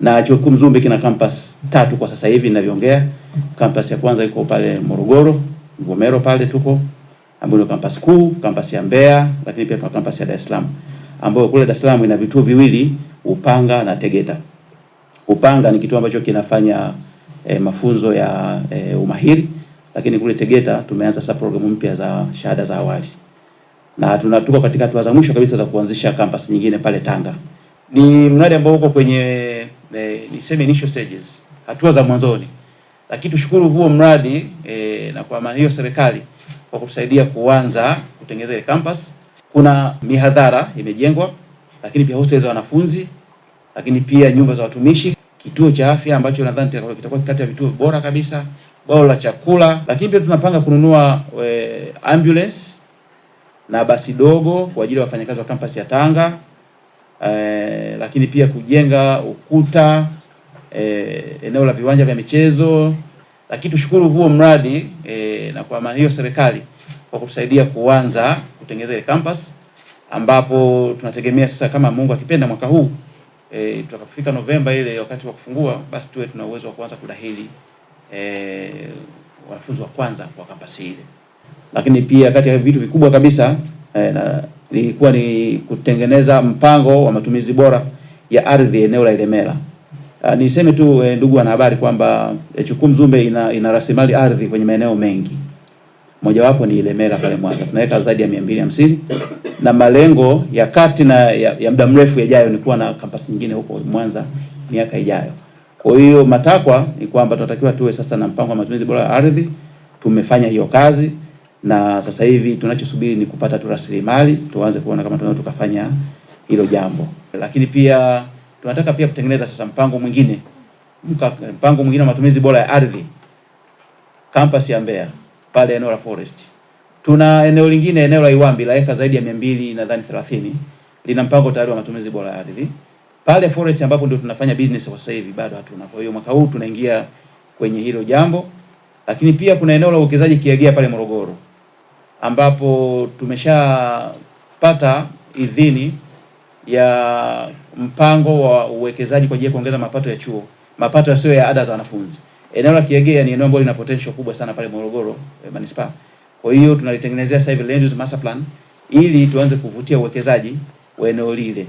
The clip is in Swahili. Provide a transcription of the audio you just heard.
Na chuo kikuu Mzumbe kina campus 3 kwa sasa hivi ninavyoongea. Campus ya kwanza iko pale Morogoro, Mvomero pale tuko, ambayo ni campus kuu, campus ya Mbeya, lakini pia tuna campus ya Dar es Salaam, ambayo kule Dar es Salaam ina vituo viwili, Upanga na Tegeta. Upanga ni kituo ambacho kinafanya mafunzo ya umahiri, lakini kule Tegeta tumeanza sasa programu mpya za shahada za awali. Na tuko katika hatua za mwisho kabisa za kuanzisha campus nyingine pale Tanga. Ni mradi ambao uko kwenye niseme initial stages, hatua za mwanzoni. Lakini tushukuru huo mradi na kwa maana hiyo serikali kwa kusaidia kuanza kutengeneza ile campus. Kuna mihadhara imejengwa, lakini pia hostel za wanafunzi, lakini pia nyumba za watumishi, kituo cha afya ambacho nadhani kitakuwa kati ya vituo bora kabisa, bao la chakula, lakini pia tunapanga kununua ambulance na basi dogo kwa ajili ya wafanyakazi wa campus ya Tanga, lakini pia kujenga ukuta, eneo la viwanja vya michezo. Lakini tushukuru huo mradi na kwa maana hiyo serikali kwa kusaidia kuanza kutengeneza ile campus, ambapo tunategemea sasa kama Mungu akipenda mwaka huu tutakapofika Novemba ile wakati wa kufungua, basi tuwe tuna uwezo wa kuanza kudahili wanafunzi wa kwanza kwa campus ile. Lakini pia kati ya vitu vikubwa kabisa ilikuwa ni kutengeneza mpango wa matumizi bora ya ardhi eneo la Ilemela. Niseme tu ndugu wanahabari kwamba chuo kikuu Mzumbe ina rasilimali ardhi kwenye maeneo mengi. Mojawapo ni Ilemela pale Mwanza. Tunaweka zaidi ya 250 na malengo ya kati na ya muda mrefu yajayo ni kuwa na kampasi nyingine huko Mwanza miaka ijayo. Kwa hiyo matakwa ni kwamba tunatakiwa tuwe sasa na mpango wa matumizi bora ya ardhi. Tumefanya hiyo kazi na sasa hivi tunachosubiri ni kupata tu rasilimali tuanze kuona kama tunaweza tukafanya hilo jambo. Lakini pia tunataka pia kutengeneza sasa mpango mwingine wa matumizi bora ya ardhi campus ya Mbeya pale eneo la Forest. Tuna eneo lingine, eneo la Iwambi la eka zaidi ya 200 nadhani 30, lina mpango tayari wa matumizi bora ya ardhi. Pale Forest ambapo ndio tunafanya business kwa sasa hivi bado hatuna. Kwa hiyo mwaka huu tunaingia kwenye hilo jambo. Lakini pia kuna eneo la uwekezaji Kiegea pale Morogoro, ambapo tumeshapata idhini ya mpango wa uwekezaji kwa ajili ya kuongeza mapato ya chuo, mapato yasiyo ya ada za wanafunzi. Eneo la Kiegea ni eneo ambalo lina potential kubwa sana pale Morogoro manispaa. Kwa hiyo tunalitengenezea sasa hivi land use master plan ili tuanze kuvutia uwekezaji wa eneo lile.